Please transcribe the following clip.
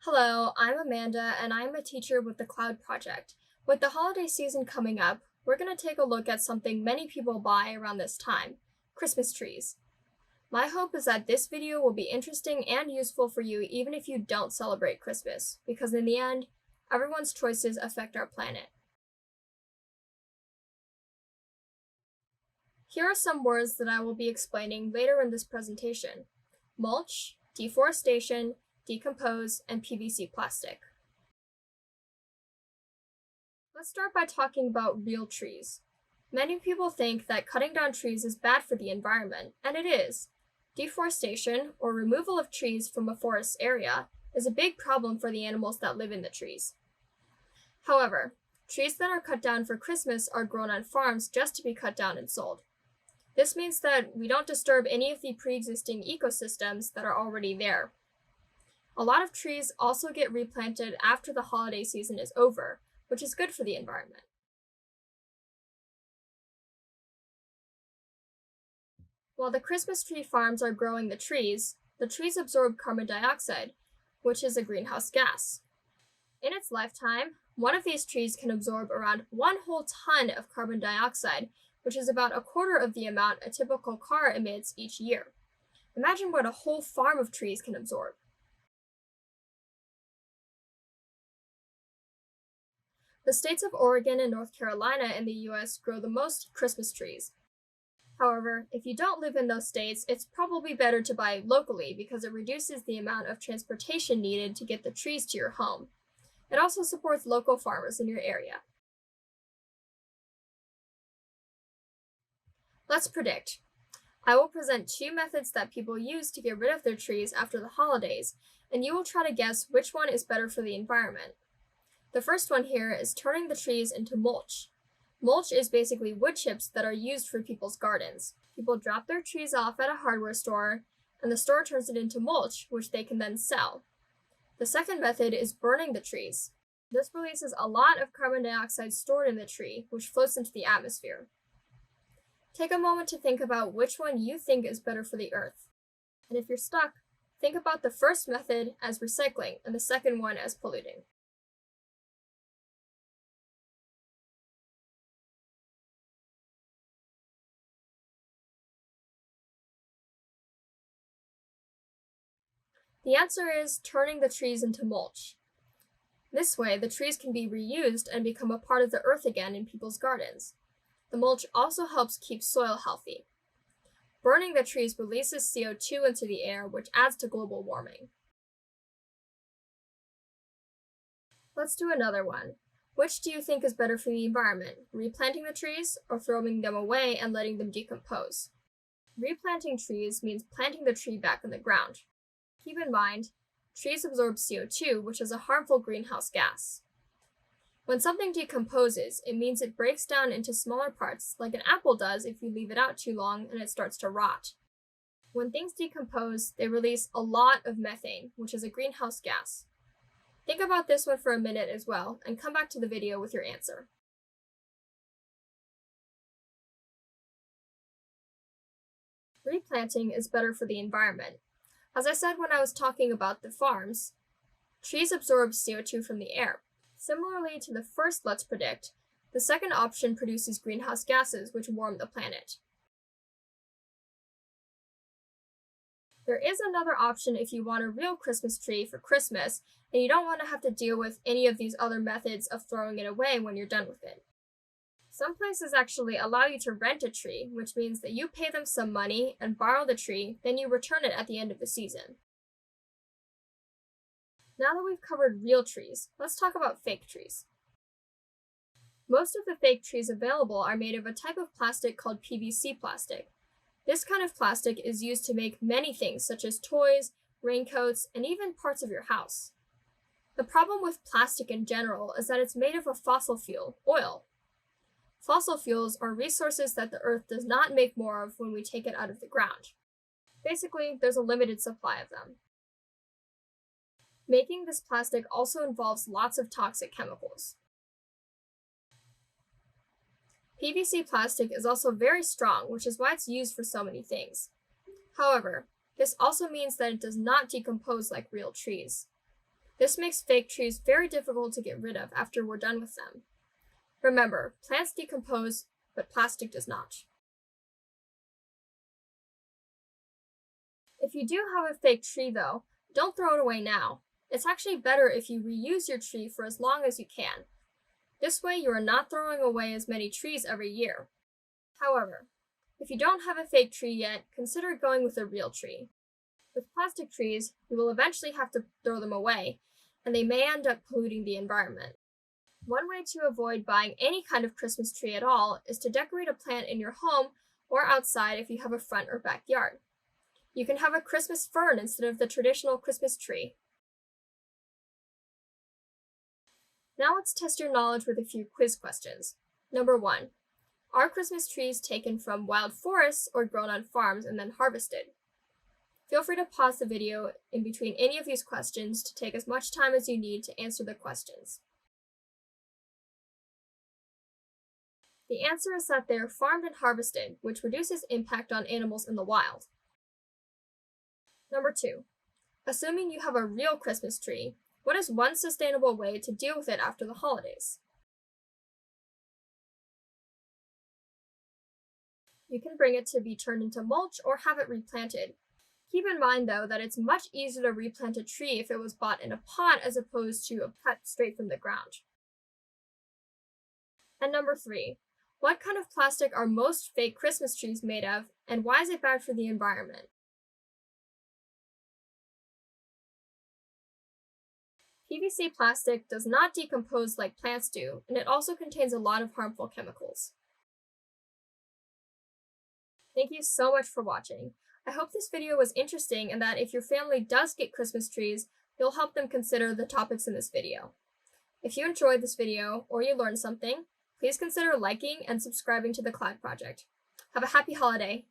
Hello, I'm Amanda, and I'm a teacher with the Cloud Project. With the holiday season coming up, we're going to take a look at something many people buy around this time: Christmas trees. My hope is that this video will be interesting and useful for you even if you don't celebrate Christmas, because in the end, everyone's choices affect our planet. Here are some words that I will be explaining later in this presentation: mulch, deforestation, decompose, and PVC plastic. Let's start by talking about real trees. Many people think that cutting down trees is bad for the environment, and it is. Deforestation, or removal of trees from a forest area, is a big problem for the animals that live in the trees. However, trees that are cut down for Christmas are grown on farms just to be cut down and sold. This means that we don't disturb any of the pre-existing ecosystems that are already there. A lot of trees also get replanted after the holiday season is over, which is good for the environment. While the Christmas tree farms are growing the trees absorb carbon dioxide, which is a greenhouse gas. In its lifetime, one of these trees can absorb around 1 whole ton of carbon dioxide, which is about a quarter of the amount a typical car emits each year. Imagine what a whole farm of trees can absorb. The states of Oregon and North Carolina in the US grow the most Christmas trees. However, if you don't live in those states, it's probably better to buy locally because it reduces the amount of transportation needed to get the trees to your home. It also supports local farmers in your area. Let's predict. I will present 2 methods that people use to get rid of their trees after the holidays, and you will try to guess which one is better for the environment. The first one here is turning the trees into mulch. Mulch is basically wood chips that are used for people's gardens. People drop their trees off at a hardware store, and the store turns it into mulch, which they can then sell. The second method is burning the trees. This releases a lot of carbon dioxide stored in the tree, which floats into the atmosphere. Take a moment to think about which one you think is better for the earth. And if you're stuck, think about the first method as recycling and the second one as polluting. The answer is turning the trees into mulch. This way, the trees can be reused and become a part of the earth again in people's gardens. The mulch also helps keep soil healthy. Burning the trees releases CO2 into the air, which adds to global warming. Let's do another one. Which do you think is better for the environment, replanting the trees or throwing them away and letting them decompose? Replanting trees means planting the tree back in the ground. Keep in mind, trees absorb CO2, which is a harmful greenhouse gas. When something decomposes, it means it breaks down into smaller parts, like an apple does if you leave it out too long and it starts to rot. When things decompose, they release a lot of methane, which is a greenhouse gas. Think about this one for a minute as well, and come back to the video with your answer. Replanting is better for the environment. As I said when I was talking about the farms, trees absorb CO2 from the air. Similarly to the first let's predict, the second option produces greenhouse gases which warm the planet. There is another option if you want a real Christmas tree for Christmas and you don't want to have to deal with any of these other methods of throwing it away when you're done with it. Some places actually allow you to rent a tree, which means that you pay them some money and borrow the tree, then you return it at the end of the season. Now that we've covered real trees, let's talk about fake trees. Most of the fake trees available are made of a type of plastic called PVC plastic. This kind of plastic is used to make many things such as toys, raincoats, and even parts of your house. The problem with plastic in general is that it's made of a fossil fuel, oil. Fossil fuels are resources that the earth does not make more of when we take it out of the ground. Basically, there's a limited supply of them. Making this plastic also involves lots of toxic chemicals. PVC plastic is also very strong, which is why it's used for so many things. However, this also means that it does not decompose like real trees. This makes fake trees very difficult to get rid of after we're done with them. Remember, plants decompose, but plastic does not. If you do have a fake tree though, don't throw it away now. It's actually better if you reuse your tree for as long as you can. This way you are not throwing away as many trees every year. However, if you don't have a fake tree yet, consider going with a real tree. With plastic trees, you will eventually have to throw them away, and they may end up polluting the environment. One way to avoid buying any kind of Christmas tree at all is to decorate a plant in your home or outside if you have a front or backyard. You can have a Christmas fern instead of the traditional Christmas tree. Now let's test your knowledge with a few quiz questions. Number 1. Are Christmas trees taken from wild forests or grown on farms and then harvested? Feel free to pause the video in between any of these questions to take as much time as you need to answer the questions. The answer is that they are farmed and harvested, which reduces impact on animals in the wild. Number 2. Assuming you have a real Christmas tree, what is one sustainable way to deal with it after the holidays? You can bring it to be turned into mulch or have it replanted. Keep in mind, though, that it's much easier to replant a tree if it was bought in a pot as opposed to a cut straight from the ground. And number 3, what kind of plastic are most fake Christmas trees made of, and why is it bad for the environment? PVC plastic does not decompose like plants do, and it also contains a lot of harmful chemicals. Thank you so much for watching. I hope this video was interesting and that if your family does get Christmas trees, you'll help them consider the topics in this video. If you enjoyed this video or you learned something, please consider liking and subscribing to the Cloud Project. Have a happy holiday!